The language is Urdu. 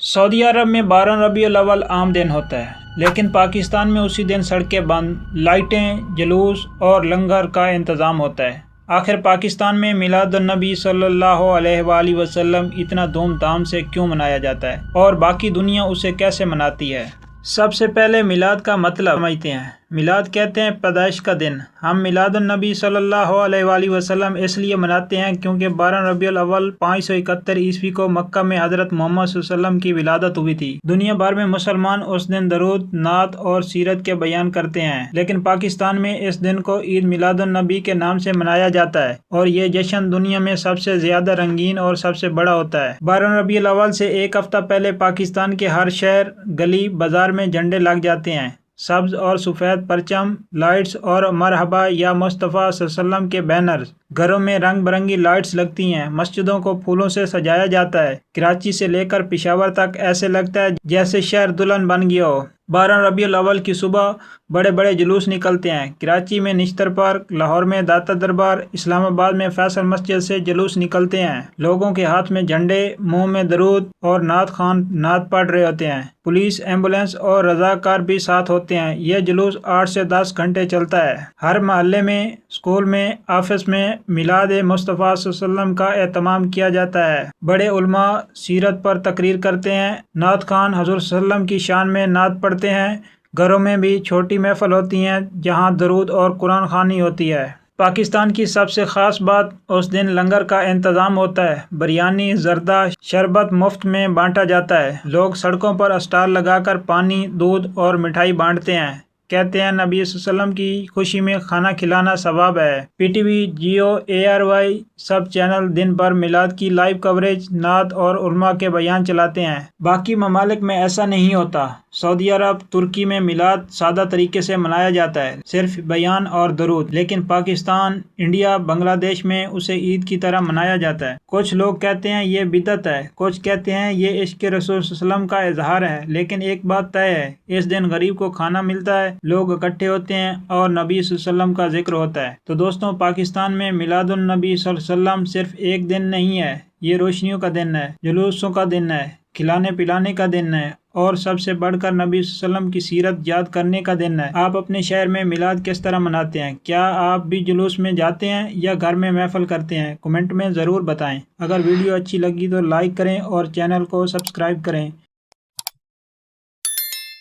سعودی عرب میں 12 ربیع الاول عام دن ہوتا ہے، لیکن پاکستان میں اسی دن سڑکیں بند، لائٹیں، جلوس اور لنگر کا انتظام ہوتا ہے۔ آخر پاکستان میں میلاد النبی صلی اللہ علیہ وآلہ وسلم اتنا دھوم دھام سے کیوں منایا جاتا ہے اور باقی دنیا اسے کیسے مناتی ہے؟ سب سے پہلے میلاد کا مطلب سمجھتے ہیں۔ میلاد کہتے ہیں پیدائش کا دن۔ ہم میلاد النبی صلی اللہ علیہ وآلہ وسلم اس لیے مناتے ہیں کیونکہ 12 ربیع الاول 571 عیسوی کو مکہ میں حضرت محمد صلی اللہ علیہ وسلم کی ولادت ہوئی تھی۔ دنیا بھر میں مسلمان اس دن درود، نعت اور سیرت کے بیان کرتے ہیں، لیکن پاکستان میں اس دن کو عید میلاد النبی کے نام سے منایا جاتا ہے اور یہ جشن دنیا میں سب سے زیادہ رنگین اور سب سے بڑا ہوتا ہے۔ 12 ربیع الاول سے ایک ہفتہ پہلے پاکستان کے ہر شہر، گلی، بازار میں جھنڈے لگ جاتے ہیں۔ سبز اور سفید پرچم، لائٹس اور مرحبا یا مصطفیٰ صلی اللہ علیہ وسلم کے بینرز، گھروں میں رنگ برنگی لائٹس لگتی ہیں، مسجدوں کو پھولوں سے سجایا جاتا ہے۔ کراچی سے لے کر پشاور تک ایسے لگتا ہے جیسے شہر دلہن بن گیا ہو۔ 12 ربیع الاول کی صبح بڑے بڑے جلوس نکلتے ہیں۔ کراچی میں نشتر پارک، لاہور میں داتا دربار، اسلام آباد میں فیصل مسجد سے جلوس نکلتے ہیں۔ لوگوں کے ہاتھ میں جھنڈے، منہ میں درود اور نعت خوان نعت پڑھ رہے ہوتے ہیں۔ پولیس، ایمبولینس اور رضاکار بھی ساتھ ہوتے ہیں۔ یہ جلوس 8 سے 10 گھنٹے چلتا ہے۔ ہر محلے میں، اسکول میں، آفس میں میلاد مصطفیٰ صلی اللہ علیہ وسلم کا اہتمام کیا جاتا ہے۔ بڑے علماء سیرت پر تقریر کرتے ہیں، نعت خوان حضور صلی اللہ علیہ وسلم کی شان میں نعت پڑھتے ہیں۔ گھروں میں بھی چھوٹی محفل ہوتی ہیں جہاں درود اور قرآن خوانی ہوتی ہے۔ پاکستان کی سب سے خاص بات اس دن لنگر کا انتظام ہوتا ہے۔ بریانی، زردہ، شربت مفت میں بانٹا جاتا ہے۔ لوگ سڑکوں پر اسٹال لگا کر پانی، دودھ اور مٹھائی بانٹتے ہیں۔ کہتے ہیں نبی صلی اللہ علیہ وسلم کی خوشی میں کھانا کھلانا ثواب ہے۔ P T V, Geo, ARY سب چینل دن بھر میلاد کی لائیو کوریج، نعت اور علماء کے بیان چلاتے ہیں۔ باقی ممالک میں ایسا نہیں ہوتا۔ سعودی عرب، ترکی میں میلاد سادہ طریقے سے منایا جاتا ہے، صرف بیان اور درود، لیکن پاکستان، انڈیا، بنگلہ دیش میں اسے عید کی طرح منایا جاتا ہے۔ کچھ لوگ کہتے ہیں یہ بدعت ہے، کچھ کہتے ہیں یہ عشق رسول صلی اللہ علیہ وسلم کا اظہار ہے، لیکن ایک بات طے ہے، اس دن غریب کو کھانا ملتا ہے، لوگ اکٹھے ہوتے ہیں اور نبی صلی اللہ علیہ وسلم کا ذکر ہوتا ہے۔ تو دوستوں، پاکستان میں میلاد النبی صلی اللہ علیہ وسلم صرف ایک دن نہیں ہے، یہ روشنیوں کا دن ہے، جلوسوں کا دن ہے، کھلانے پلانے کا دن ہے اور سب سے بڑھ کر نبی صلی اللہ علیہ وسلم کی سیرت یاد کرنے کا دن ہے۔ آپ اپنے شہر میں میلاد کس طرح مناتے ہیں؟ کیا آپ بھی جلوس میں جاتے ہیں یا گھر میں محفل کرتے ہیں؟ کمنٹ میں ضرور بتائیں۔ اگر ویڈیو اچھی لگی تو لائک کریں اور چینل کو سبسکرائب کریں۔